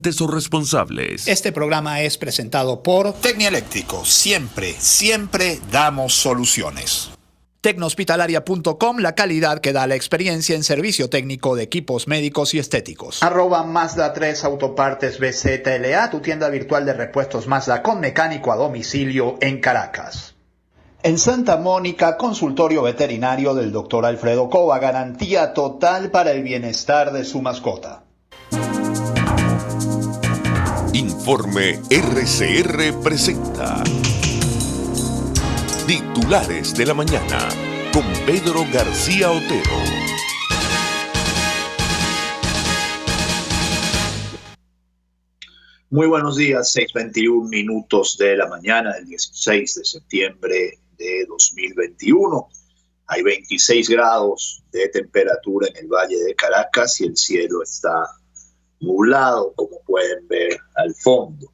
de sus responsables. Este programa es presentado por Tecnieléctrico. Siempre damos soluciones. Tecnohospitalaria.com, la calidad que da la experiencia en servicio técnico de equipos médicos y estéticos. @Mazda 3 Autopartes BZLA, tu tienda virtual de repuestos Mazda con mecánico a domicilio en Caracas. En Santa Mónica, consultorio veterinario del Dr. Alfredo Cova, garantía total para el bienestar de su mascota. Informe RCR presenta Titulares de la Mañana con Pedro García Otero. Muy buenos días, 6:21 de la mañana del 16 de septiembre de 2021. Hay 26 grados de temperatura en el Valle de Caracas y el cielo está nublado, como pueden ver al fondo.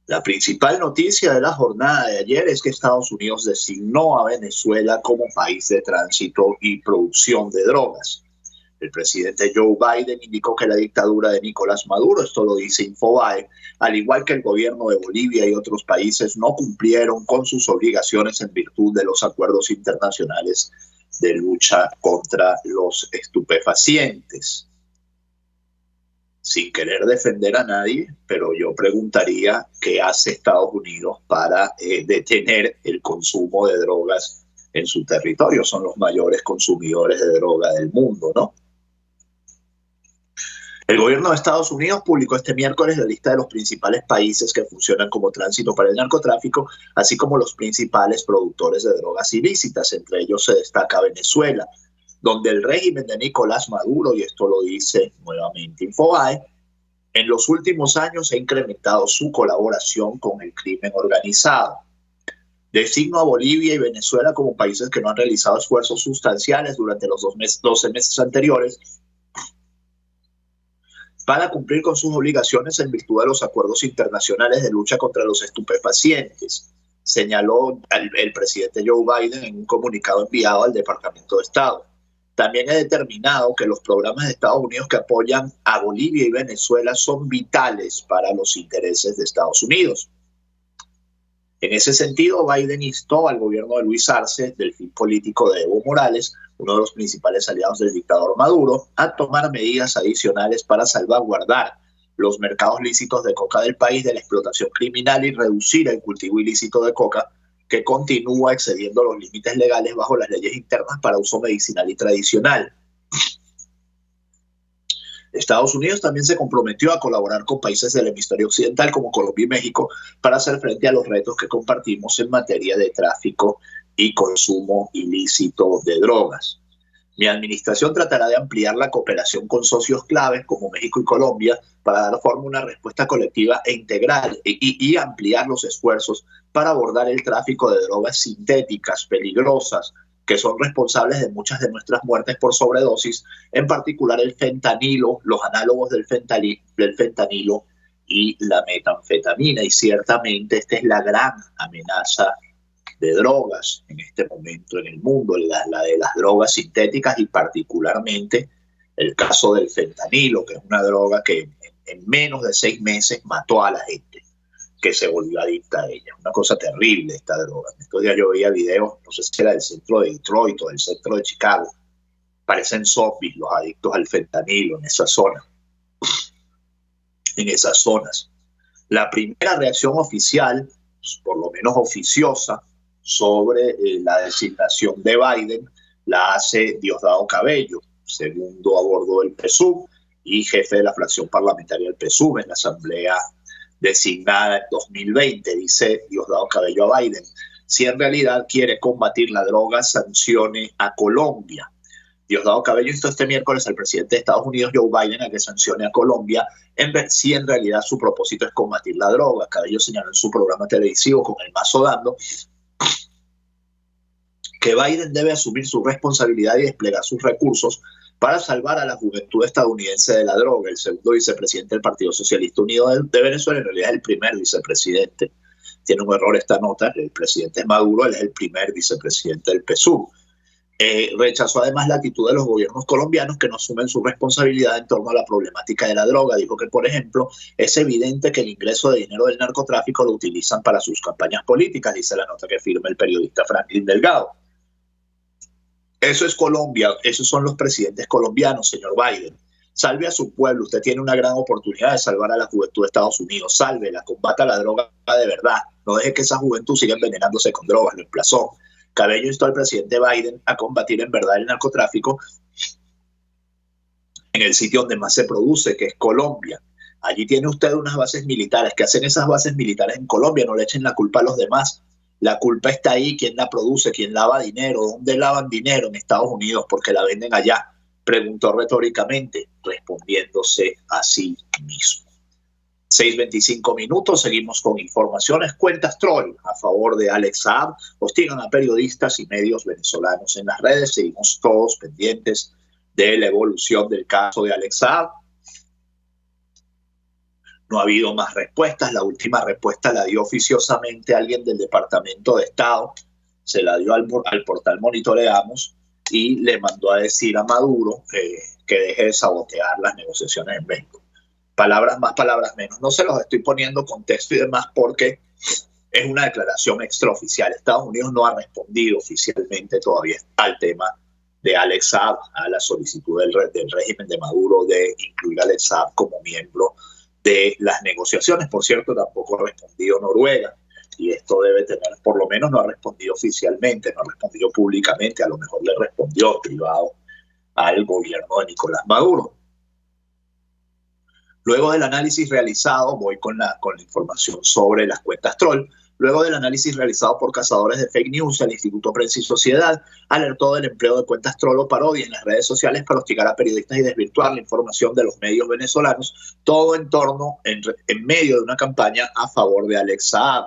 La principal noticia de la jornada de ayer es que Estados Unidos designó a Venezuela como país de tránsito y producción de drogas. El presidente Joe Biden indicó que la dictadura de Nicolás Maduro, esto lo dice Infobae, al igual que el gobierno de Bolivia y otros países, no cumplieron con sus obligaciones en virtud de los acuerdos internacionales de lucha contra los estupefacientes. Sin querer defender a nadie, pero yo preguntaría qué hace Estados Unidos para detener el consumo de drogas en su territorio. Son los mayores consumidores de droga del mundo, ¿no? El gobierno de Estados Unidos publicó este miércoles la lista de los principales países que funcionan como tránsito para el narcotráfico, así como los principales productores de drogas ilícitas. Entre ellos se destaca Venezuela, donde el régimen de Nicolás Maduro, y esto lo dice nuevamente Infobae, en los últimos años ha incrementado su colaboración con el crimen organizado. Designo a Bolivia y Venezuela como países que no han realizado esfuerzos sustanciales durante los 12 meses anteriores para cumplir con sus obligaciones en virtud de los acuerdos internacionales de lucha contra los estupefacientes, señaló el presidente Joe Biden en un comunicado enviado al Departamento de Estado. También he determinado que los programas de Estados Unidos que apoyan a Bolivia y Venezuela son vitales para los intereses de Estados Unidos. En ese sentido, Biden instó al gobierno de Luis Arce, del fin político de Evo Morales, uno de los principales aliados del dictador Maduro, a tomar medidas adicionales para salvaguardar los mercados lícitos de coca del país de la explotación criminal y reducir el cultivo ilícito de coca, que continúa excediendo los límites legales bajo las leyes internas para uso medicinal y tradicional. Estados Unidos también se comprometió a colaborar con países del hemisferio occidental como Colombia y México para hacer frente a los retos que compartimos en materia de tráfico y consumo ilícito de drogas. Mi administración tratará de ampliar la cooperación con socios claves como México y Colombia para dar forma a una respuesta colectiva e integral y ampliar los esfuerzos para abordar el tráfico de drogas sintéticas peligrosas que son responsables de muchas de nuestras muertes por sobredosis, en particular el fentanilo, los análogos del fentanilo y la metanfetamina. Y ciertamente esta es la gran amenaza de drogas en este momento en el mundo, la de las drogas sintéticas y particularmente el caso del fentanilo, que es una droga que en menos de 6 meses mató a la gente que se volvió adicta a ella. Una cosa terrible esta droga. Estos días yo veía videos, no sé si era del centro de Detroit o del centro de Chicago. Parecen zombies los adictos al fentanilo en esa zona. En esas zonas. La primera reacción oficial, por lo menos oficiosa, sobre la designación de Biden la hace Diosdado Cabello, segundo a bordo del PSUV y jefe de la fracción parlamentaria del PSUV en la asamblea designada en 2020. Dice Diosdado Cabello a Biden: si en realidad quiere combatir la droga, sancione a Colombia. Diosdado Cabello instó este miércoles al presidente de Estados Unidos, Joe Biden, a que sancione a Colombia si en realidad su propósito es combatir la droga. Cabello señaló en su programa televisivo Con el Mazo Dando que Biden debe asumir su responsabilidad y desplegar sus recursos para salvar a la juventud estadounidense de la droga. El segundo vicepresidente del Partido Socialista Unido de Venezuela, en realidad es el primer vicepresidente. Tiene un error esta nota, el presidente es Maduro, él es el primer vicepresidente del PSUV. Rechazó además la actitud de los gobiernos colombianos que no asumen su responsabilidad en torno a la problemática de la droga. Dijo que, por ejemplo, es evidente que el ingreso de dinero del narcotráfico lo utilizan para sus campañas políticas, dice la nota que firma el periodista Franklin Delgado. Eso es Colombia, esos son los presidentes colombianos, señor Biden. Salve a su pueblo, usted tiene una gran oportunidad de salvar a la juventud de Estados Unidos. Sálvela, combata la droga de verdad. No deje que esa juventud siga envenenándose con drogas, lo emplazó. Cabello instó al presidente Biden a combatir en verdad el narcotráfico en el sitio donde más se produce, que es Colombia. Allí tiene usted unas bases militares. ¿Qué hacen esas bases militares en Colombia? No le echen la culpa a los demás. La culpa está ahí, quién la produce, quién lava dinero, dónde lavan dinero en Estados Unidos, porque la venden allá. Preguntó retóricamente, respondiéndose a sí mismo. 6:25 minutos, seguimos con informaciones. Cuentas troll a favor de Alex Saab hostigan a periodistas y medios venezolanos en las redes. Seguimos todos pendientes de la evolución del caso de Alex Saab. No ha habido más respuestas. La última respuesta la dio oficiosamente alguien del Departamento de Estado. Se la dio al portal Monitoreamos y le mandó a decir a Maduro que deje de sabotear las negociaciones en México. Palabras más, palabras menos. No se los estoy poniendo contexto y demás porque es una declaración extraoficial. Estados Unidos no ha respondido oficialmente todavía al tema de Alex Saab, a la solicitud del régimen de Maduro de incluir a Alex Saab como miembro de las negociaciones. Por cierto, tampoco ha respondido Noruega. Y esto debe tener, por lo menos no ha respondido oficialmente, no ha respondido públicamente, a lo mejor le respondió privado al gobierno de Nicolás Maduro. Luego del análisis realizado, voy con la información sobre las cuentas troll. Luego del análisis realizado por cazadores de fake news, el Instituto Prensa y Sociedad alertó del empleo de cuentas troll o parodia en las redes sociales para hostigar a periodistas y desvirtuar la información de los medios venezolanos, todo en medio de una campaña a favor de Alex Saab.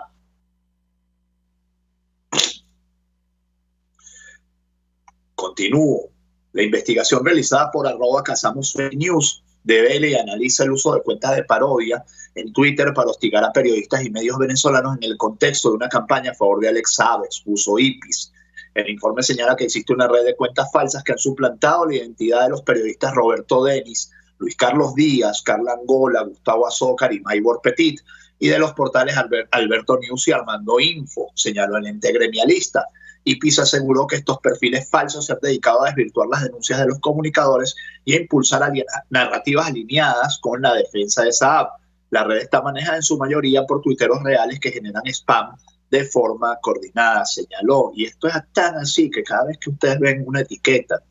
Continúo. La investigación realizada por @CazamosFakeNews devela y analiza el uso de cuentas de parodia en Twitter para hostigar a periodistas y medios venezolanos en el contexto de una campaña a favor de Alex Saab, expuso IPIS. El informe señala que existe una red de cuentas falsas que han suplantado la identidad de los periodistas Roberto Denis, Luis Carlos Díaz, Carla Angola, Gustavo Azócar y Maybor Petit, y de los portales Alberto News y Armando Info, señaló el ente gremialista. IPIS aseguró que estos perfiles falsos se han dedicado a desvirtuar las denuncias de los comunicadores y a impulsar narrativas alineadas con la defensa de Saab. La red está manejada en su mayoría por tuiteros reales que generan spam de forma coordinada, señaló. Y esto es tan así que cada vez que ustedes ven una etiqueta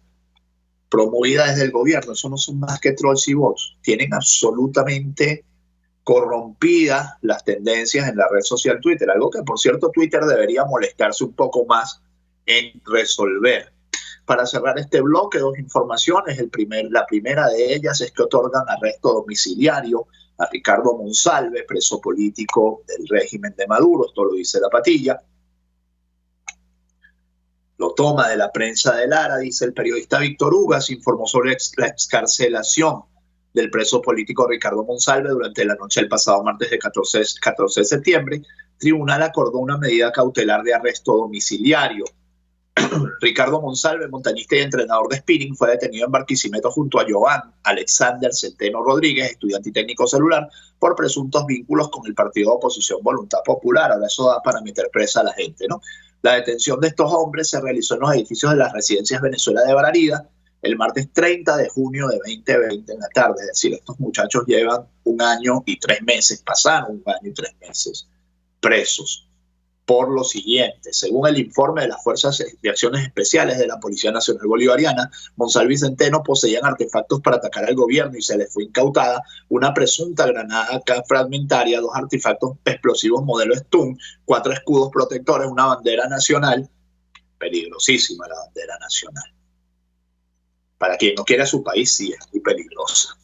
promovida desde el gobierno, eso no son más que trolls y bots. Tienen absolutamente corrompidas las tendencias en la red social Twitter, algo que por cierto Twitter debería molestarse un poco más en resolver. Para cerrar este bloque, dos informaciones. La primera de ellas es que otorgan arresto domiciliario a Ricardo Monsalve, preso político del régimen de Maduro. Esto lo dice La Patilla. Lo toma de la prensa de Lara, dice el periodista Víctor Ugas, informó sobre la excarcelación del preso político Ricardo Monsalve durante la noche del pasado martes de 14 de septiembre. Tribunal acordó una medida cautelar de arresto domiciliario. Ricardo Monsalve, montañista y entrenador de spinning, fue detenido en Barquisimeto junto a Joan Alexander Centeno Rodríguez, estudiante y técnico celular, por presuntos vínculos con el partido de oposición Voluntad Popular. Ahora eso da para meter presa a la gente, ¿no? La detención de estos hombres se realizó en los edificios de las residencias Venezuela de Bararida el martes 30 de junio de 2020 en la tarde. Es decir, estos muchachos llevan 1 año y 3 meses, pasaron 1 año y 3 meses presos. Por lo siguiente, según el informe de las Fuerzas de Acciones Especiales de la Policía Nacional Bolivariana, Monsalve y Centeno poseían artefactos para atacar al gobierno y se les fue incautada una presunta granada fragmentaria, 2 artefactos explosivos modelo Stun, 4 escudos protectores, una bandera nacional, peligrosísima la bandera nacional. Para quien no quiere a su país, sí, es muy peligrosa.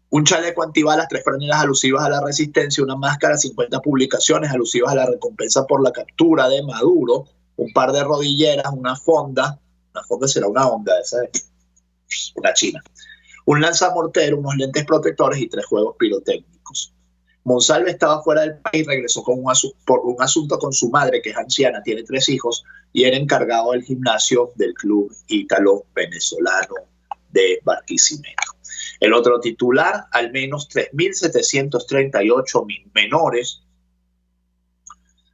Un chaleco antibalas, 3 franelas alusivas a la resistencia, una máscara, 50 publicaciones alusivas a la recompensa por la captura de Maduro, un par de rodilleras, una fonda será una onda, esa es una china, un lanzamortero, unos lentes protectores y 3 juegos pirotécnicos. Monsalve estaba fuera del país, regresó por un asunto con su madre, que es anciana, tiene 3 hijos, y era encargado del gimnasio del club ítalo-venezolano de Barquisimeto. El otro titular, al menos 3.738 menores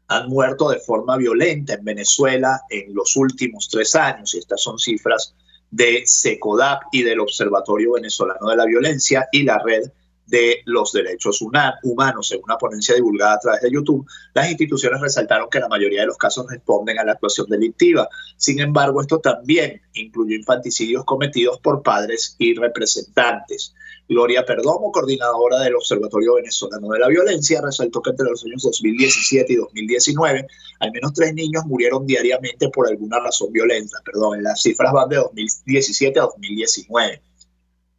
han muerto de forma violenta en Venezuela en los últimos 3 años. Y estas son cifras de SECODAP y del Observatorio Venezolano de la Violencia y la Red de los Derechos Humanos. En una ponencia divulgada a través de YouTube, las instituciones resaltaron que la mayoría de los casos responden a la actuación delictiva. Sin embargo, esto también incluyó infanticidios cometidos por padres y representantes. Gloria Perdomo, coordinadora del Observatorio Venezolano de la Violencia, resaltó que entre los años 2017 y 2019, al menos 3 niños murieron diariamente por alguna razón violenta. Las cifras van de 2017 a 2019.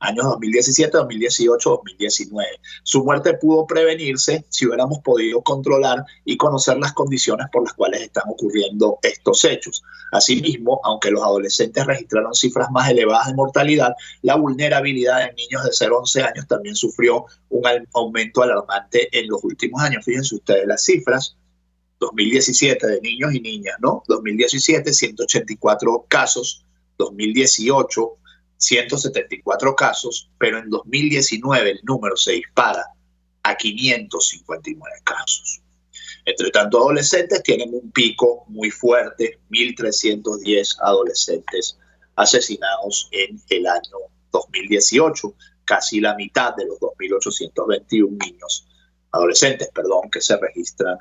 Años 2017, 2018, 2019. Su muerte pudo prevenirse si hubiéramos podido controlar y conocer las condiciones por las cuales están ocurriendo estos hechos. Asimismo, aunque los adolescentes registraron cifras más elevadas de mortalidad, la vulnerabilidad de niños de 0 a 11 años también sufrió un aumento alarmante en los últimos años. Fíjense ustedes las cifras. 2017 de niños y niñas, ¿no? 2017, 184 casos. 2018, 174 casos, pero en 2019 el número se dispara a 559 casos. Entre tanto, adolescentes tienen un pico muy fuerte, 1.310 adolescentes asesinados en el año 2018, casi la mitad de los 2.821 adolescentes, que se registran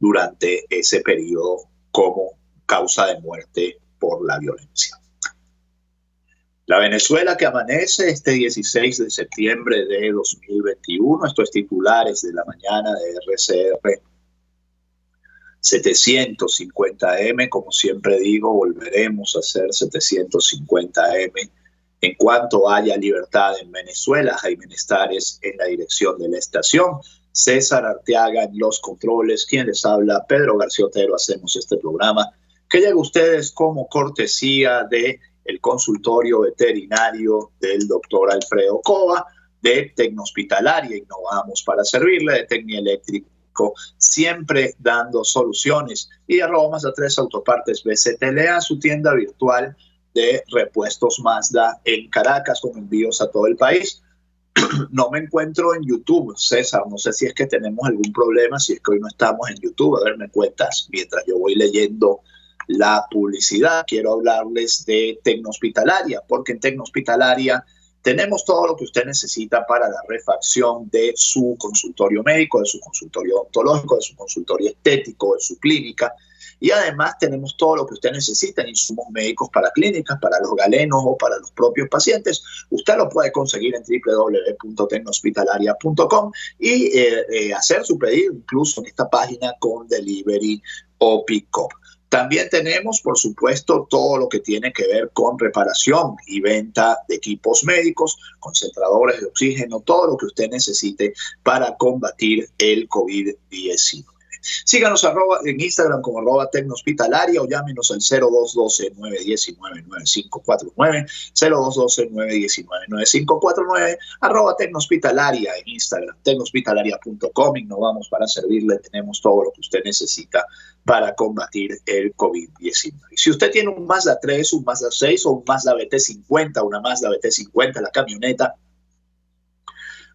durante ese periodo como causa de muerte por la violencia. La Venezuela que amanece este 16 de septiembre de 2021, estos titulares de la mañana de RCR 750M, como siempre digo, volveremos a hacer 750M en cuanto haya libertad en Venezuela. Jaime Nestares en la dirección de la estación, César Arteaga en los controles, quien les habla, Pedro García Otero. Hacemos este programa que llega a ustedes como cortesía de el consultorio veterinario del doctor Alfredo Cova, de Tecnohospitalaria, innovamos para servirle, de Tecnieléctrico, siempre dando soluciones, y de @3 Autopartes BCTLA, su tienda virtual de repuestos Mazda en Caracas, con envíos a todo el país. No me encuentro en YouTube, César, no sé si es que tenemos algún problema, si es que hoy no estamos en YouTube. A ver, me cuentas mientras yo voy leyendo la publicidad. Quiero hablarles de Tecnohospitalaria, porque en Tecnohospitalaria tenemos todo lo que usted necesita para la refacción de su consultorio médico, de su consultorio odontológico, de su consultorio estético, de su clínica. Y además tenemos todo lo que usted necesita en insumos médicos para clínicas, para los galenos o para los propios pacientes. Usted lo puede conseguir en www.tecnohospitalaria.com y hacer su pedido incluso en esta página con delivery o pick-up. También tenemos, por supuesto, todo lo que tiene que ver con reparación y venta de equipos médicos, concentradores de oxígeno, todo lo que usted necesite para combatir el COVID-19. Síganos en Instagram como @Tecnohospitalaria o llámenos al 0212-919-9549, 0212-919-9549, @Tecnohospitalaria en Instagram, tecnohospitalaria.com. Innovamos para servirle, tenemos todo lo que usted necesita para combatir el COVID-19. Y si usted tiene un Mazda 3, un Mazda 6 o un Mazda BT50, una Mazda BT50, la camioneta,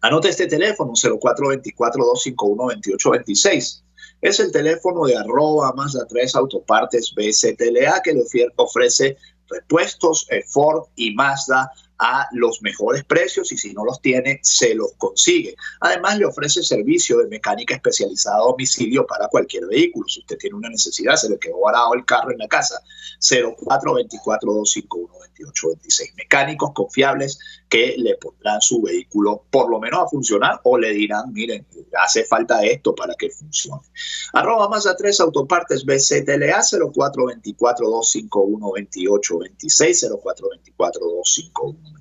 anote este teléfono, 0424-251-2826. Es el teléfono de @Mazda3 Autopartes BCTLA, que le ofrece repuestos Ford y Mazda a los mejores precios, y si no los tiene, se los consigue. Además, le ofrece servicio de mecánica especializada a domicilio para cualquier vehículo. Si usted tiene una necesidad, se le quedó varado el carro en la casa, 0424-251-2826. Mecánicos confiables que le pondrán su vehículo por lo menos a funcionar, o le dirán, miren, hace falta esto para que funcione. @Mazda3 Autopartes BCTLA, 0424-251-2826, 0424-251-2826.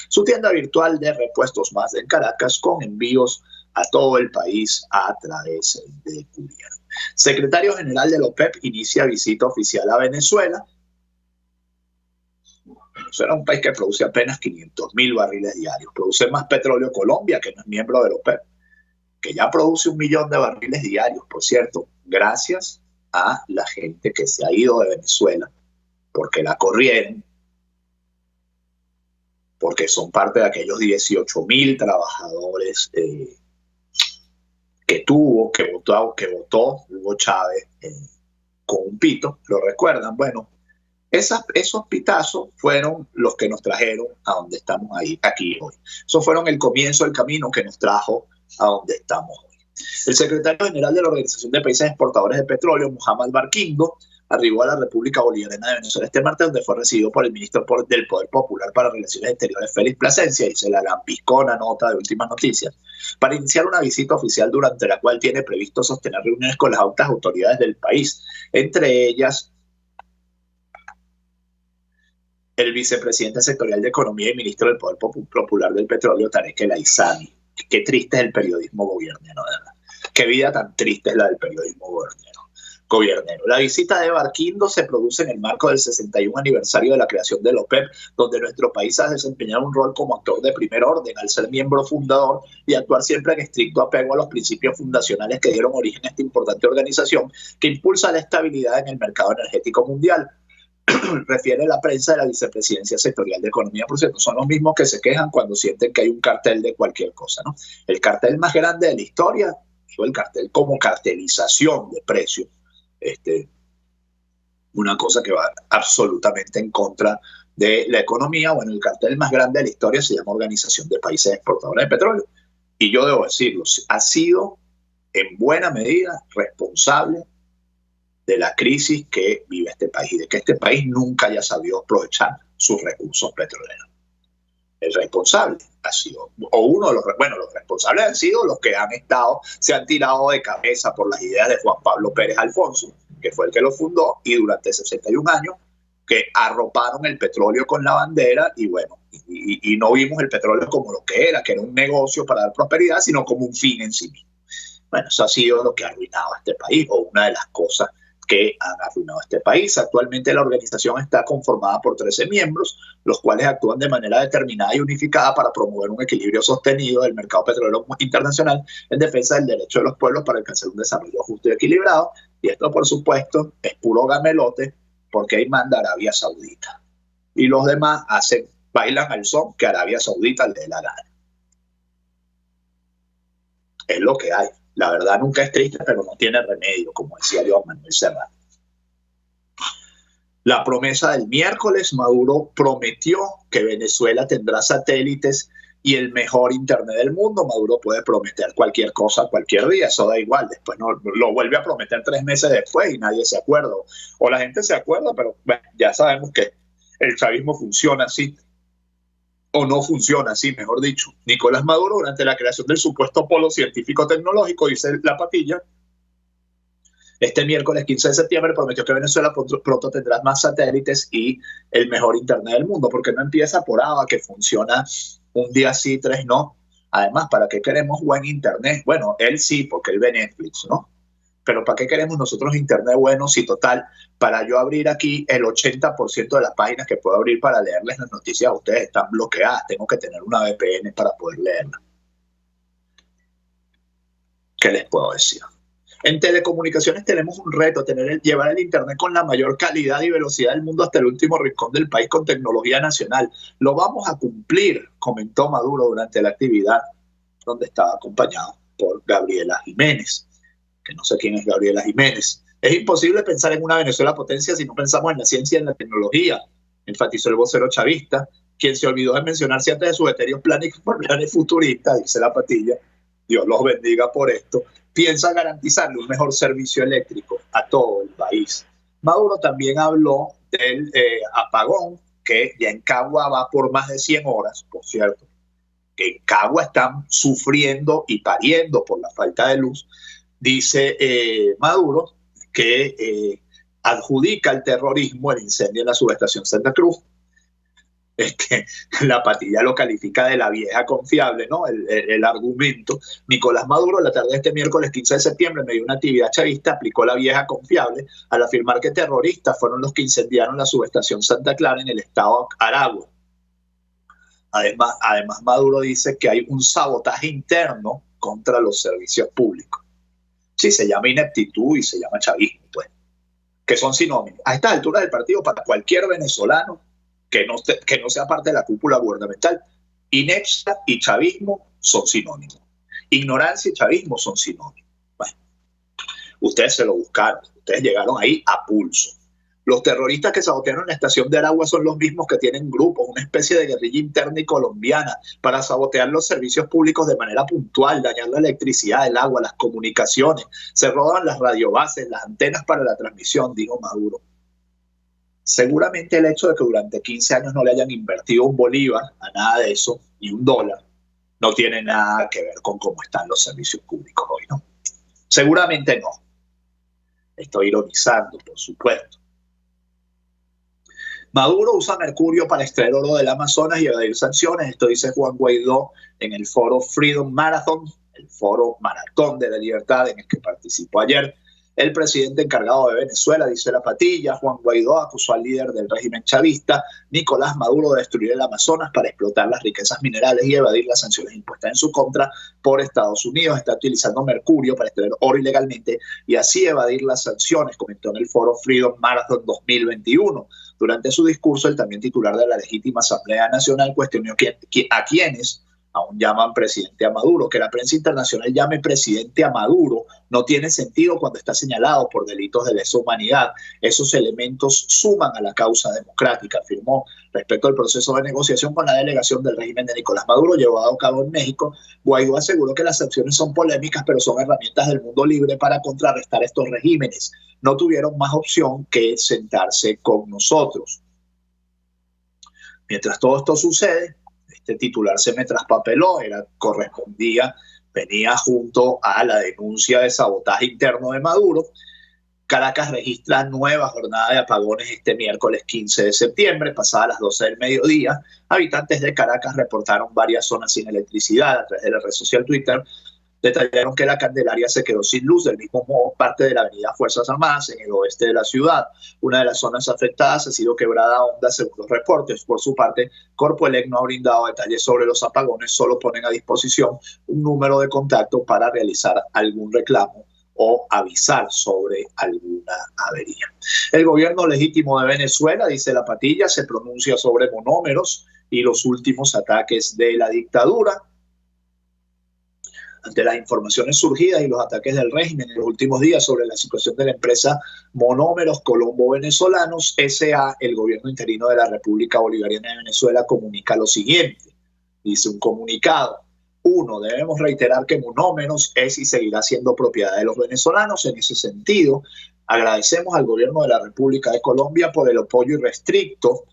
Su tienda virtual de repuestos Mazda en Caracas, con envíos a todo el país a través de courier. Secretario General de la OPEP inicia visita oficial a Venezuela. Venezuela es un país que produce apenas 500.000 barriles diarios. Produce más petróleo Colombia, que no es miembro de la OPEP. que ya produce 1 millón de barriles diarios, por cierto, gracias a la gente que se ha ido de Venezuela, porque la corrieron, porque son parte de aquellos 18.000 trabajadores que votó Hugo Chávez con un pito, ¿lo recuerdan? Bueno, esos pitazos fueron los que nos trajeron a donde estamos aquí hoy. Esos fueron el comienzo del camino que nos trajo a donde estamos hoy. El secretario general de la Organización de Países Exportadores de Petróleo, Muhammad Barkindo, arribó a la República Bolivariana de Venezuela este martes, donde fue recibido por el ministro del Poder Popular para Relaciones Exteriores, Félix Plasencia, y se la lambiscó una nota de Últimas Noticias, para iniciar una visita oficial durante la cual tiene previsto sostener reuniones con las altas autoridades del país, entre ellas el vicepresidente sectorial de Economía y ministro del Poder Popular del Petróleo, Tarek El Aissami. Qué triste es el periodismo gobiernero, de verdad. Qué vida tan triste es la del periodismo gobiernero. La visita de Barkindo se produce en el marco del 61 aniversario de la creación de la OPEP, donde nuestro país ha desempeñado un rol como actor de primer orden al ser miembro fundador y actuar siempre en estricto apego a los principios fundacionales que dieron origen a esta importante organización que impulsa la estabilidad en el mercado energético mundial. Refiere la prensa de la Vicepresidencia Sectorial de Economía. Por cierto, son los mismos que se quejan cuando sienten que hay un cartel de cualquier cosa, ¿no? El cartel más grande de la historia fue el cartel como cartelización de precios. Una cosa que va absolutamente en contra de la economía. Bueno, el cartel más grande de la historia se llama Organización de Países Exportadores de Petróleo. Y yo debo decirlo, ha sido en buena medida responsable de la crisis que vive este país y de que este país nunca haya sabido aprovechar sus recursos petroleros. El responsable ha sido, los responsables han sido los que se han tirado de cabeza por las ideas de Juan Pablo Pérez Alfonso, que fue el que lo fundó, y durante 61 años que arroparon el petróleo con la bandera y no vimos el petróleo como lo que era un negocio para dar prosperidad, sino como un fin en sí mismo. Bueno, eso ha sido lo que ha arruinado a este país, o una de las cosas que han arruinado este país. Actualmente la organización está conformada por 13 miembros, los cuales actúan de manera determinada y unificada para promover un equilibrio sostenido del mercado petrolero internacional en defensa del derecho de los pueblos para alcanzar un desarrollo justo y equilibrado. Y esto, por supuesto, es puro gamelote, porque ahí manda Arabia Saudita. Y los demás bailan al son que Arabia Saudita le dé la gana. Es lo que hay. La verdad nunca es triste, pero no tiene remedio, como decía Joan Manuel Serrano. La promesa del miércoles, Maduro prometió que Venezuela tendrá satélites y el mejor internet del mundo. Maduro puede prometer cualquier cosa cualquier día, eso da igual. Después no, lo vuelve a prometer 3 meses después y nadie se acuerda. O la gente se acuerda, pero bueno, ya sabemos que el chavismo funciona así. O no funciona así, mejor dicho. Nicolás Maduro, durante la creación del supuesto polo científico-tecnológico, dice La Patilla, este miércoles 15 de septiembre prometió que Venezuela pronto tendrá más satélites y el mejor internet del mundo, porque no empieza por ABA, que funciona un día sí, 3 no. Además, ¿para qué queremos buen internet? Bueno, él sí, porque él ve Netflix, ¿no? Pero ¿para qué queremos nosotros internet bueno si total, para yo abrir aquí el 80% de las páginas que puedo abrir para leerles las noticias a ustedes están bloqueadas? Tengo que tener una VPN para poder leerlas. ¿Qué les puedo decir? En telecomunicaciones tenemos un reto, llevar el internet con la mayor calidad y velocidad del mundo hasta el último rincón del país con tecnología nacional. Lo vamos a cumplir, comentó Maduro durante la actividad donde estaba acompañado por Gabriela Jiménez. Que no sé quién es Gabriela Jiménez. Es imposible pensar en una Venezuela potencia si no pensamos en la ciencia y en la tecnología, enfatizó el vocero chavista, quien se olvidó de mencionar ciertos de sus etéreos planes futuristas, dice La Patilla, Dios los bendiga por esto, piensa garantizarle un mejor servicio eléctrico a todo el país. Maduro también habló del apagón, que ya en Cagua va por más de 100 horas, por cierto, que en Cagua están sufriendo y pariendo por la falta de luz. Dice Maduro que adjudica al terrorismo el incendio en la subestación Santa Cruz. La Patilla lo califica de la vieja confiable, ¿no? El argumento. Nicolás Maduro, la tarde de este miércoles 15 de septiembre, en medio de una actividad chavista, aplicó la vieja confiable al afirmar que terroristas fueron los que incendiaron la subestación Santa Clara en el estado Aragua. Además, Maduro dice que hay un sabotaje interno contra los servicios públicos. Sí, se llama ineptitud y se llama chavismo, pues, que son sinónimos. A esta altura del partido, para cualquier venezolano que no sea parte de la cúpula gubernamental, inepcia y chavismo son sinónimos. Ignorancia y chavismo son sinónimos. Bueno, ustedes se lo buscaron, ustedes llegaron ahí a pulso. Los terroristas que sabotearon la estación de Aragua son los mismos que tienen grupos, una especie de guerrilla interna y colombiana, para sabotear los servicios públicos de manera puntual, dañar la electricidad, el agua, las comunicaciones. Se roban las radiobases, las antenas para la transmisión, dijo Maduro. Seguramente el hecho de que durante 15 años no le hayan invertido un bolívar a nada de eso, ni un dólar, no tiene nada que ver con cómo están los servicios públicos hoy, ¿no? Seguramente no. Estoy ironizando, por supuesto. Maduro usa mercurio para extraer oro del Amazonas y evadir sanciones. Esto dice Juan Guaidó en el foro Freedom Marathon, el foro Maratón de la Libertad en el que participó ayer. El presidente encargado de Venezuela, dice La Patilla, Juan Guaidó, acusó al líder del régimen chavista, Nicolás Maduro, de destruir el Amazonas para explotar las riquezas minerales y evadir las sanciones impuestas en su contra por Estados Unidos. Está utilizando mercurio para extraer oro ilegalmente y así evadir las sanciones, comentó en el foro Freedom Marathon 2021. Durante su discurso, el también titular de la legítima Asamblea Nacional cuestionó a quienes aún llaman presidente a Maduro. Que la prensa internacional llame presidente a Maduro no tiene sentido cuando está señalado por delitos de lesa humanidad. Esos elementos suman a la causa democrática, afirmó. Respecto al proceso de negociación con la delegación del régimen de Nicolás Maduro llevado a cabo en México, Guaidó aseguró que las sanciones son polémicas, pero son herramientas del mundo libre para contrarrestar estos regímenes. No tuvieron más opción que sentarse con nosotros. Mientras todo esto sucede, este titular se me traspapeló, venía junto a la denuncia de sabotaje interno de Maduro. Caracas registra nueva jornada de apagones este miércoles 15 de septiembre, pasadas las 12 del mediodía. Habitantes de Caracas reportaron varias zonas sin electricidad. A través de la red social Twitter detallaron que la Candelaria se quedó sin luz, del mismo modo parte de la avenida Fuerzas Armadas en el oeste de la ciudad. Una de las zonas afectadas ha sido Quebrada Honda, según los reportes. Por su parte, Corpoelec no ha brindado detalles sobre los apagones, solo ponen a disposición un número de contacto para realizar algún reclamo o avisar sobre alguna avería. El gobierno legítimo de Venezuela, dice La Patilla, se pronuncia sobre monómeros y los últimos ataques de la dictadura. Ante las informaciones surgidas y los ataques del régimen en los últimos días sobre la situación de la empresa Monómeros Colombo Venezolanos S.A., el gobierno interino de la República Bolivariana de Venezuela comunica lo siguiente. Dice un comunicado. 1. Debemos reiterar que Monómeros es y seguirá siendo propiedad de los venezolanos. En ese sentido, agradecemos al gobierno de la República de Colombia por el apoyo irrestricto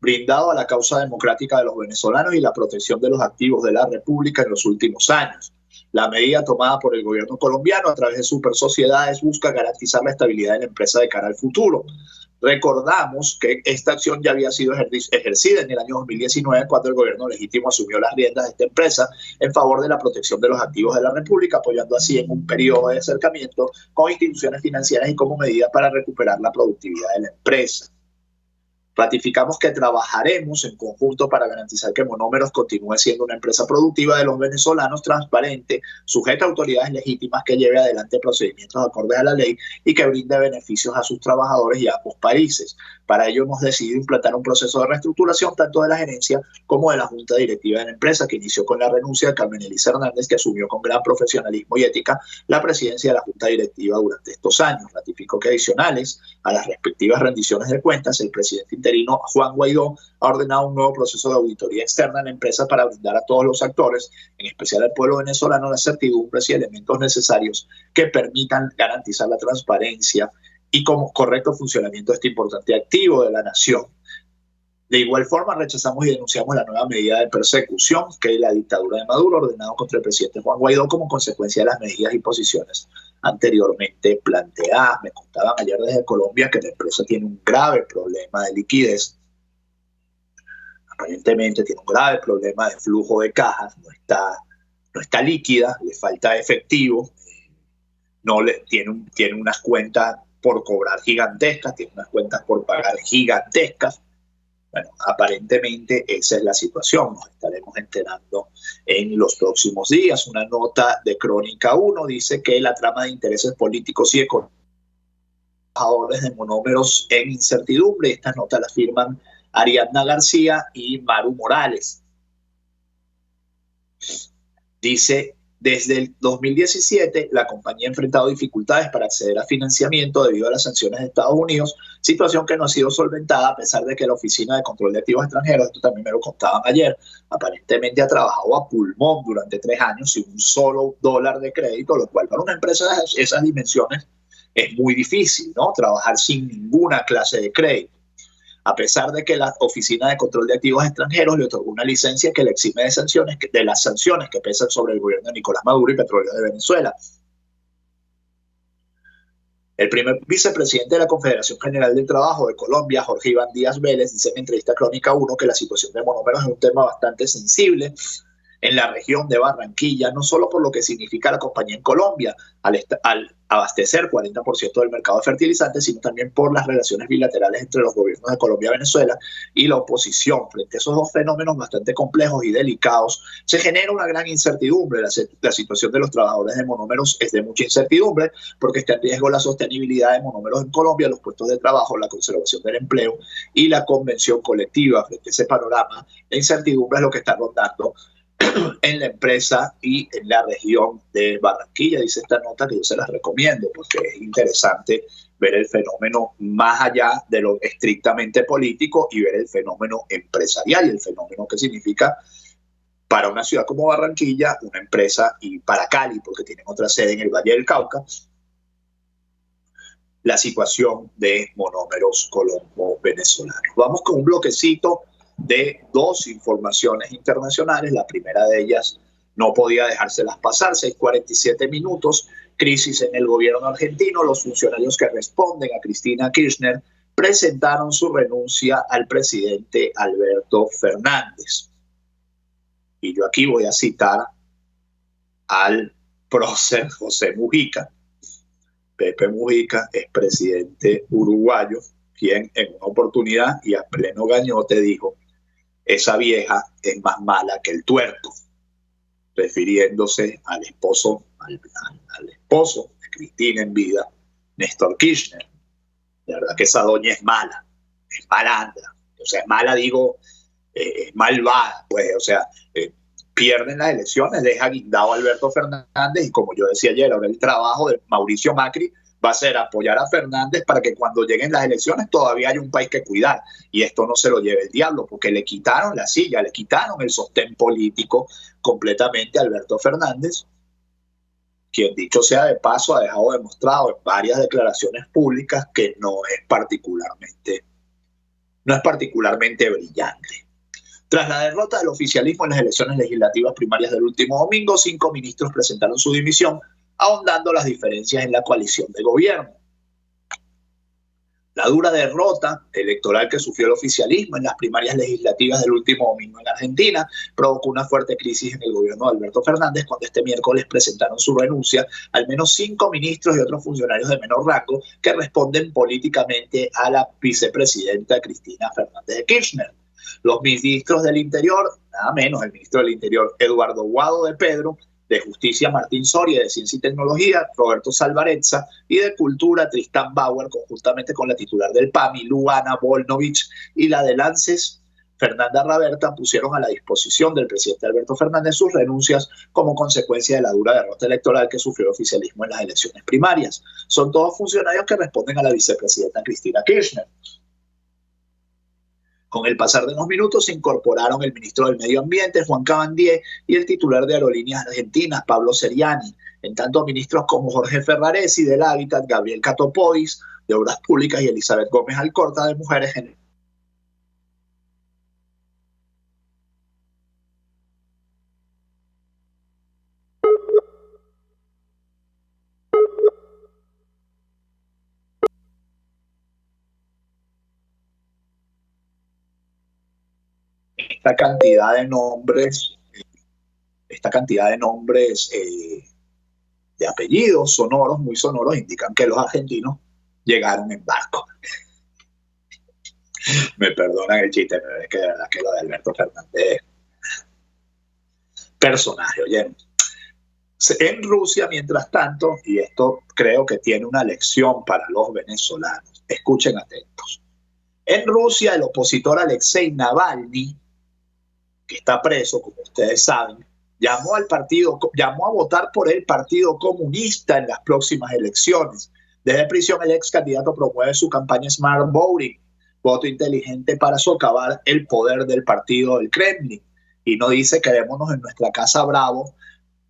brindado a la causa democrática de los venezolanos y la protección de los activos de la República en los últimos años. La medida tomada por el gobierno colombiano a través de supersociedades busca garantizar la estabilidad de la empresa de cara al futuro. Recordamos que esta acción ya había sido ejercida en el año 2019 cuando el gobierno legítimo asumió las riendas de esta empresa en favor de la protección de los activos de la República, apoyando así en un periodo de acercamiento con instituciones financieras y como medida para recuperar la productividad de la empresa. Ratificamos que trabajaremos en conjunto para garantizar que Monómeros continúe siendo una empresa productiva de los venezolanos, transparente, sujeta a autoridades legítimas, que lleve adelante procedimientos acordes a la ley y que brinde beneficios a sus trabajadores y a ambos países. Para ello hemos decidido implantar un proceso de reestructuración tanto de la gerencia como de la junta directiva de la empresa, que inició con la renuncia de Carmen Elisa Hernández, que asumió con gran profesionalismo y ética la presidencia de la junta directiva durante estos años. Ratificó que adicionales a las respectivas rendiciones de cuentas, el presidente interino Juan Guaidó ha ordenado un nuevo proceso de auditoría externa en la empresa para brindar a todos los actores, en especial al pueblo venezolano, las certidumbres y elementos necesarios que permitan garantizar la transparencia y como correcto funcionamiento de este importante activo de la nación. De igual forma, rechazamos y denunciamos la nueva medida de persecución que la dictadura de Maduro ha ordenado contra el presidente Juan Guaidó como consecuencia de las medidas y posiciones anteriormente planteadas. Me contaban ayer desde Colombia que la empresa tiene un grave problema de liquidez. Aparentemente tiene un grave problema de flujo de cajas, no está líquida, le falta efectivo, tiene unas cuentas por cobrar gigantescas, tiene unas cuentas por pagar gigantescas. Bueno, aparentemente esa es la situación. Nos estaremos enterando en los próximos días. Una nota de Crónica 1 dice que la trama de intereses políticos y económicos de monómeros en incertidumbre. Esta nota la firman Ariadna García y Maru Morales. Dice: desde el 2017, la compañía ha enfrentado dificultades para acceder a financiamiento debido a las sanciones de Estados Unidos, situación que no ha sido solventada a pesar de que la Oficina de Control de Activos Extranjeros, esto también me lo contaban ayer, aparentemente ha trabajado a pulmón durante 3 años sin un solo dólar de crédito, lo cual para una empresa de esas dimensiones es muy difícil, ¿no? Trabajar sin ninguna clase de crédito. A pesar de que la Oficina de Control de Activos Extranjeros le otorgó una licencia que le exime de las sanciones que pesan sobre el gobierno de Nicolás Maduro y Petróleo de Venezuela. El primer vicepresidente de la Confederación General del Trabajo de Colombia, Jorge Iván Díaz Vélez, dice en entrevista a Crónica 1 que la situación de monómeros es un tema bastante sensible en la región de Barranquilla, no solo por lo que significa la compañía en Colombia al abastecer 40% del mercado de fertilizantes, sino también por las relaciones bilaterales entre los gobiernos de Colombia y Venezuela y la oposición. Frente a esos dos fenómenos bastante complejos y delicados, se genera una gran incertidumbre. La situación de los trabajadores de monómeros es de mucha incertidumbre porque está en riesgo la sostenibilidad de monómeros en Colombia, los puestos de trabajo, la conservación del empleo y la convención colectiva. Frente a ese panorama, la incertidumbre es lo que está rondando en la empresa y en la región de Barranquilla. Dice esta nota que yo se las recomiendo porque es interesante ver el fenómeno más allá de lo estrictamente político y ver el fenómeno empresarial y el fenómeno que significa para una ciudad como Barranquilla, una empresa, y para Cali, porque tienen otra sede en el Valle del Cauca, la situación de monómeros colombo-venezolanos. Vamos con un bloquecito de 2 informaciones internacionales. La primera de ellas no podía dejárselas pasar. 6:47 minutos. Crisis en el gobierno argentino. Los funcionarios que responden a Cristina Kirchner presentaron su renuncia al presidente Alberto Fernández. Y yo aquí voy a citar al prócer José Mujica. Pepe Mujica, expresidente uruguayo, quien en una oportunidad y a pleno gañote dijo: esa vieja es más mala que el tuerto, refiriéndose al esposo de Cristina en vida, Néstor Kirchner. De verdad que esa doña es mala, es malandra. O sea, es mala, digo, es malvada, pues, o sea, pierden las elecciones, deja guindado a Alberto Fernández y, como yo decía ayer, ahora el trabajo de Mauricio Macri va a ser apoyar a Fernández para que cuando lleguen las elecciones todavía haya un país que cuidar y esto no se lo lleve el diablo, porque le quitaron la silla, le quitaron el sostén político completamente a Alberto Fernández, quien, dicho sea de paso, ha dejado demostrado en varias declaraciones públicas que no es particularmente brillante. Tras la derrota del oficialismo en las elecciones legislativas primarias del último domingo, 5 ministros presentaron su dimisión, ahondando las diferencias en la coalición de gobierno. La dura derrota electoral que sufrió el oficialismo en las primarias legislativas del último domingo en Argentina provocó una fuerte crisis en el gobierno de Alberto Fernández cuando este miércoles presentaron su renuncia al menos 5 ministros y otros funcionarios de menor rango que responden políticamente a la vicepresidenta Cristina Fernández de Kirchner. Los ministros del Interior, nada menos el ministro del Interior Eduardo Guado de Pedro, de Justicia Martín Soria, de Ciencia y Tecnología Roberto Salvarezza y de Cultura Tristán Bauer, conjuntamente con la titular del PAMI, Luana Volnovich, y la de Lances, Fernanda Raberta, pusieron a la disposición del presidente Alberto Fernández sus renuncias como consecuencia de la dura derrota electoral que sufrió el oficialismo en las elecciones primarias. Son todos funcionarios que responden a la vicepresidenta Cristina Kirchner. Con el pasar de unos minutos se incorporaron el ministro del Medio Ambiente, Juan Cabandier, y el titular de Aerolíneas Argentinas, Pablo Seriani. En tanto, ministros como Jorge Ferraresi del Hábitat, Gabriel Catopodis de Obras Públicas y Elizabeth Gómez Alcorta de Mujeres en esta cantidad de nombres de apellidos sonoros, muy sonoros, indican que los argentinos llegaron en barco. Me perdonan el chiste, pero es que de verdad que lo de Alberto Fernández, personaje, oye. En Rusia, mientras tanto, y esto creo que tiene una lección para los venezolanos, escuchen atentos. En Rusia, el opositor Alexei Navalny, que está preso, como ustedes saben, llamó a votar por el Partido Comunista en las próximas elecciones. Desde prisión, el ex candidato promueve su campaña Smart Voting, voto inteligente para socavar el poder del partido del Kremlin. Y no dice quedémonos en nuestra casa bravo,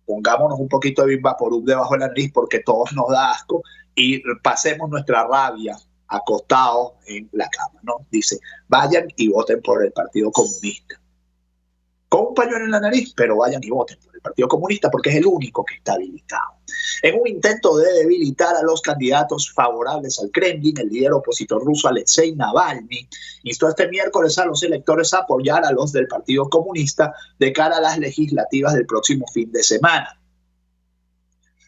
pongámonos un poquito de Vaporub debajo de la nariz porque todos nos da asco y pasemos nuestra rabia acostados en la cama, ¿no? Dice, vayan y voten por el Partido Comunista. Con un pañuelo en la nariz, pero vayan y voten por el Partido Comunista porque es el único que está habilitado. En un intento de debilitar a los candidatos favorables al Kremlin, el líder opositor ruso Alexei Navalny instó este miércoles a los electores a apoyar a los del Partido Comunista de cara a las legislativas del próximo fin de semana.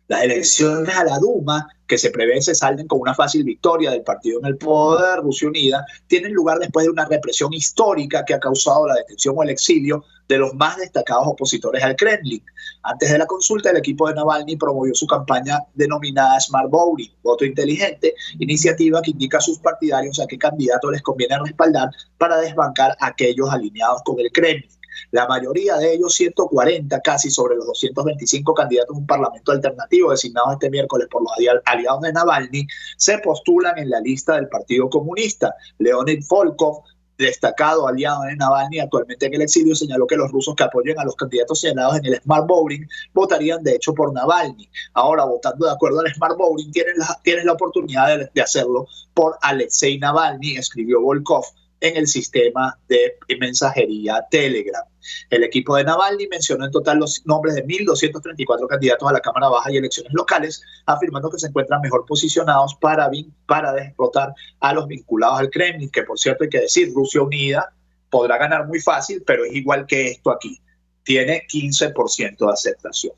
Las elecciones a la Duma, que se prevé se salden con una fácil victoria del partido en el poder, Rusia Unida, tienen lugar después de una represión histórica que ha causado la detención o el exilio de los más destacados opositores al Kremlin. Antes de la consulta, el equipo de Navalny promovió su campaña denominada Smart Voting, voto inteligente, iniciativa que indica a sus partidarios a qué candidato les conviene respaldar para desbancar a aquellos alineados con el Kremlin. La mayoría de ellos, 140 casi sobre los 225 candidatos a un parlamento alternativo designados este miércoles por los aliados de Navalny, se postulan en la lista del Partido Comunista. Leonid Volkov, destacado aliado de Navalny actualmente en el exilio, señaló que los rusos que apoyen a los candidatos señalados en el Smart Voting votarían de hecho por Navalny. Ahora, votando de acuerdo al Smart Voting, tienes la oportunidad de hacerlo por Alexei Navalny, escribió Volkov en el sistema de mensajería Telegram. El equipo de Navalny mencionó en total los nombres de 1.234 candidatos a la Cámara Baja y elecciones locales, afirmando que se encuentran mejor posicionados para derrotar a los vinculados al Kremlin, que por cierto hay que decir, Rusia Unida podrá ganar muy fácil, pero es igual que esto aquí, tiene 15% de aceptación.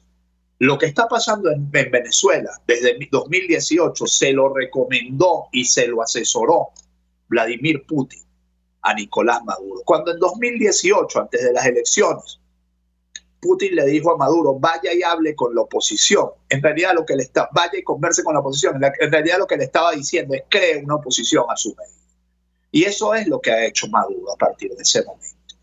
Lo que está pasando en Venezuela desde 2018 se lo recomendó y se lo asesoró Vladimir Putin a Nicolás Maduro. Cuando en 2018, antes de las elecciones, Putin le dijo a Maduro, vaya y hable con la oposición. En realidad vaya y converse con la oposición. En realidad lo que le estaba diciendo es cree una oposición a su medida. Y eso es lo que ha hecho Maduro a partir de ese momento.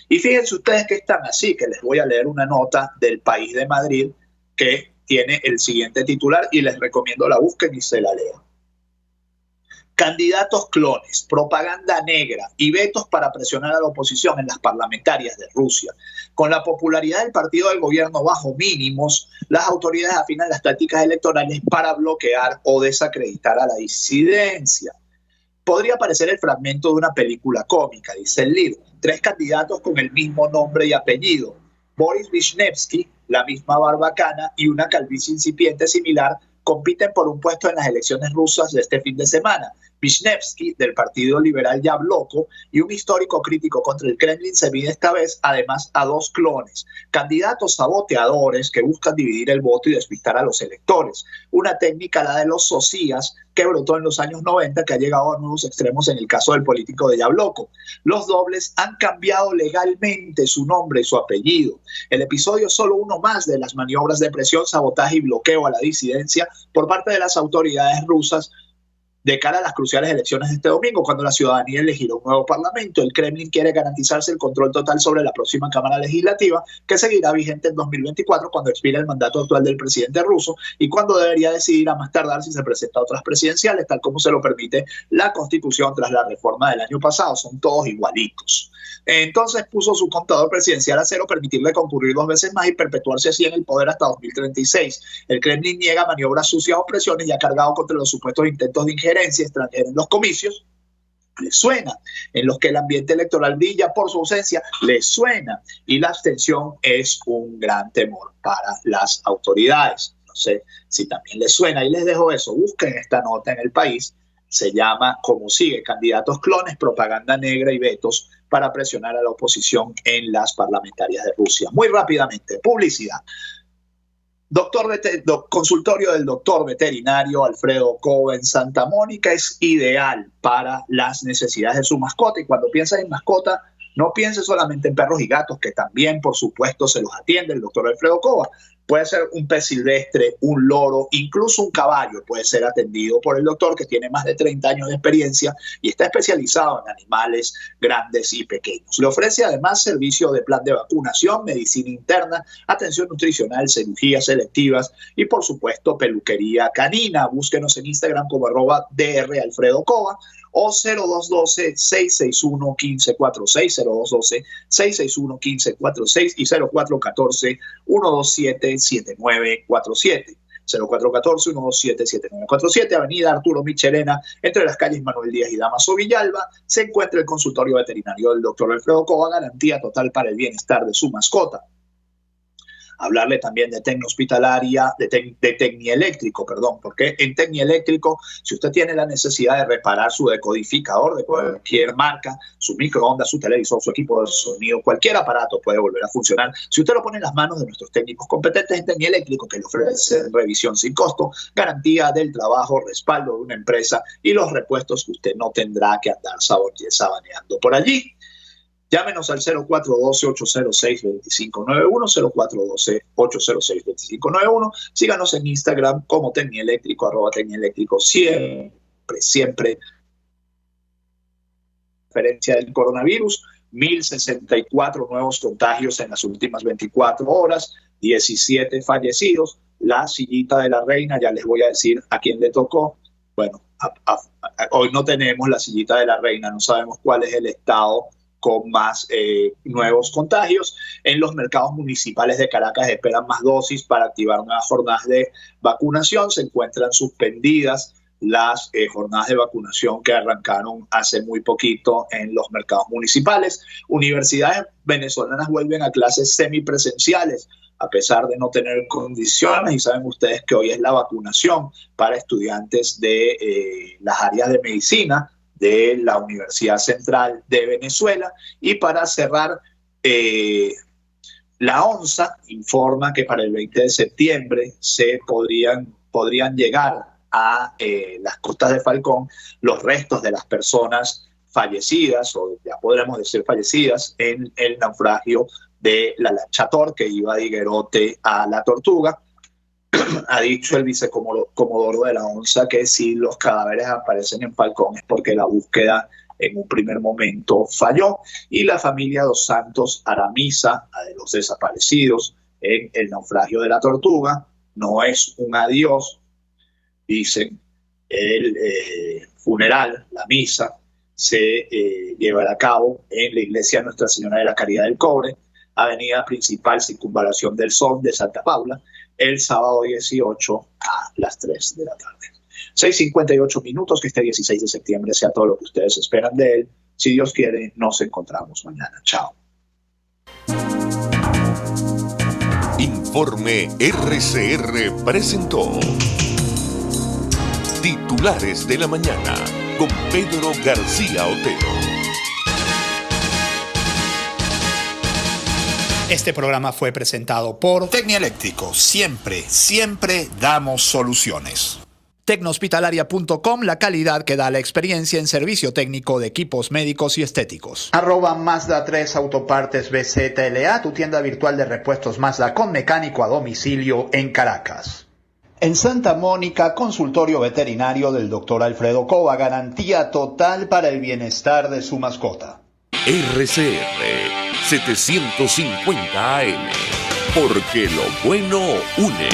Y fíjense ustedes que están así, que les voy a leer una nota del País de Madrid que tiene el siguiente titular y les recomiendo la busquen y se la lean. Candidatos clones, propaganda negra y vetos para presionar a la oposición en las parlamentarias de Rusia. Con la popularidad del partido del gobierno bajo mínimos, las autoridades afinan las tácticas electorales para bloquear o desacreditar a la disidencia. Podría parecer el fragmento de una película cómica, dice el libro. 3 candidatos con el mismo nombre y apellido. Boris Vishnevsky, la misma barbacana y una calvicie incipiente similar compiten por un puesto en las elecciones rusas de este fin de semana. Vishnevsky, del Partido Liberal Yabloko, y un histórico crítico contra el Kremlin se mide esta vez además a 2 clones, candidatos saboteadores que buscan dividir el voto y despistar a los electores. Una técnica, la de los socias, que brotó en los años 90, que ha llegado a nuevos extremos en el caso del político de Yabloko. Los dobles han cambiado legalmente su nombre y su apellido. El episodio es solo uno más de las maniobras de presión, sabotaje y bloqueo a la disidencia por parte de las autoridades rusas de cara a las cruciales elecciones de este domingo, cuando la ciudadanía elegirá un nuevo parlamento. El Kremlin quiere garantizarse el control total sobre la próxima Cámara Legislativa, que seguirá vigente en 2024, cuando expire el mandato actual del presidente ruso y cuando debería decidir a más tardar si se presenta a otras presidenciales, tal como se lo permite la Constitución tras la reforma del año pasado. Son todos igualitos. Entonces puso su contador presidencial a cero, permitirle concurrir 2 veces más y perpetuarse así en el poder hasta 2036. El Kremlin niega maniobras sucias o presiones y ha cargado contra los supuestos intentos de injerencia extranjera en los comicios. Les suena. En los que el ambiente electoral brilla por su ausencia, les suena. Y la abstención es un gran temor para las autoridades. No sé si también les suena. Y les dejo eso. Busquen esta nota en El País. Se llama como sigue: candidatos clones, propaganda negra y vetos para presionar a la oposición en las parlamentarias de Rusia. Muy rápidamente, publicidad. Consultorio del doctor veterinario Alfredo Cova en Santa Mónica es ideal para las necesidades de su mascota. Y cuando piensas en mascota, no pienses solamente en perros y gatos, que también, por supuesto, se los atiende el doctor Alfredo Cova. Puede ser un pez silvestre, un loro, incluso un caballo puede ser atendido por el doctor, que tiene más de 30 años de experiencia y está especializado en animales grandes y pequeños. Le ofrece además servicio de plan de vacunación, medicina interna, atención nutricional, cirugías selectivas y, por supuesto, peluquería canina. Búsquenos en Instagram como @dralfredocova o 0212-661-1546, 0212-661-1546 y 0414-127-7947. 0414-127-7947, Avenida Arturo Michelena, entre las calles Manuel Díaz y Damaso Villalba, se encuentra el consultorio veterinario del doctor Alfredo Cova, garantía total para el bienestar de su mascota. Hablarle también de Tecnohospitalaria, de Tecnieléctrico, porque en Tecnieléctrico, si usted tiene la necesidad de reparar su decodificador de cualquier marca, su microondas, su televisor, su equipo de sonido, cualquier aparato puede volver a funcionar. Si usted lo pone en las manos de nuestros técnicos competentes en Tecnieléctrico, que le ofrecen revisión sin costo, garantía del trabajo, respaldo de una empresa y los repuestos que usted no tendrá que andar sabaneando por allí. Llámenos al 0412-806-2591, 0412-806-2591. Síganos en Instagram como Tecnieléctrico, @Tecnieléctrico, siempre. Referencia del coronavirus, 1.064 nuevos contagios en las últimas 24 horas, 17 fallecidos. La sillita de la reina, ya les voy a decir a quién le tocó. Bueno, hoy no tenemos la sillita de la reina, no sabemos cuál es el estado con más nuevos contagios. En los mercados municipales de Caracas esperan más dosis para activar nuevas jornadas de vacunación. Se encuentran suspendidas las jornadas de vacunación que arrancaron hace muy poquito en los mercados municipales. Universidades venezolanas vuelven a clases semipresenciales a pesar de no tener condiciones, y saben ustedes que hoy es la vacunación para estudiantes de las áreas de medicina de la Universidad Central de Venezuela. Y para cerrar, la ONSA informa que para el 20 de septiembre se podrían llegar a las costas de Falcón los restos de las personas fallecidas, o ya podremos decir fallecidas, en el naufragio de la lancha Thor, que iba de Higuerote a La Tortuga. Ha dicho el vicecomodoro de la ONSA que si los cadáveres aparecen en Falcón es porque la búsqueda en un primer momento falló. Y la familia Dos Santos hará misa a de los desaparecidos en el naufragio de La Tortuga. No es un adiós, dicen. El funeral, la misa, se llevará a cabo en la iglesia Nuestra Señora de la Caridad del Cobre, avenida principal Circunvalación del Sol de Santa Paula, el sábado 18 a las 3 de la tarde. 6:58 minutos, que este 16 de septiembre sea todo lo que ustedes esperan de él. Si Dios quiere, nos encontramos mañana. Chao. Informe RCR presentó Titulares de la Mañana con Pedro García Otero. Este programa fue presentado por Tecnieléctrico, siempre damos soluciones. Tecnohospitalaria.com, la calidad que da la experiencia en servicio técnico de equipos médicos y estéticos. @Mazda 3 Autopartes BZLA, tu tienda virtual de repuestos Mazda con mecánico a domicilio en Caracas. En Santa Mónica, consultorio veterinario del doctor Alfredo Cova, garantía total para el bienestar de su mascota. RCR 750 AM, porque lo bueno une.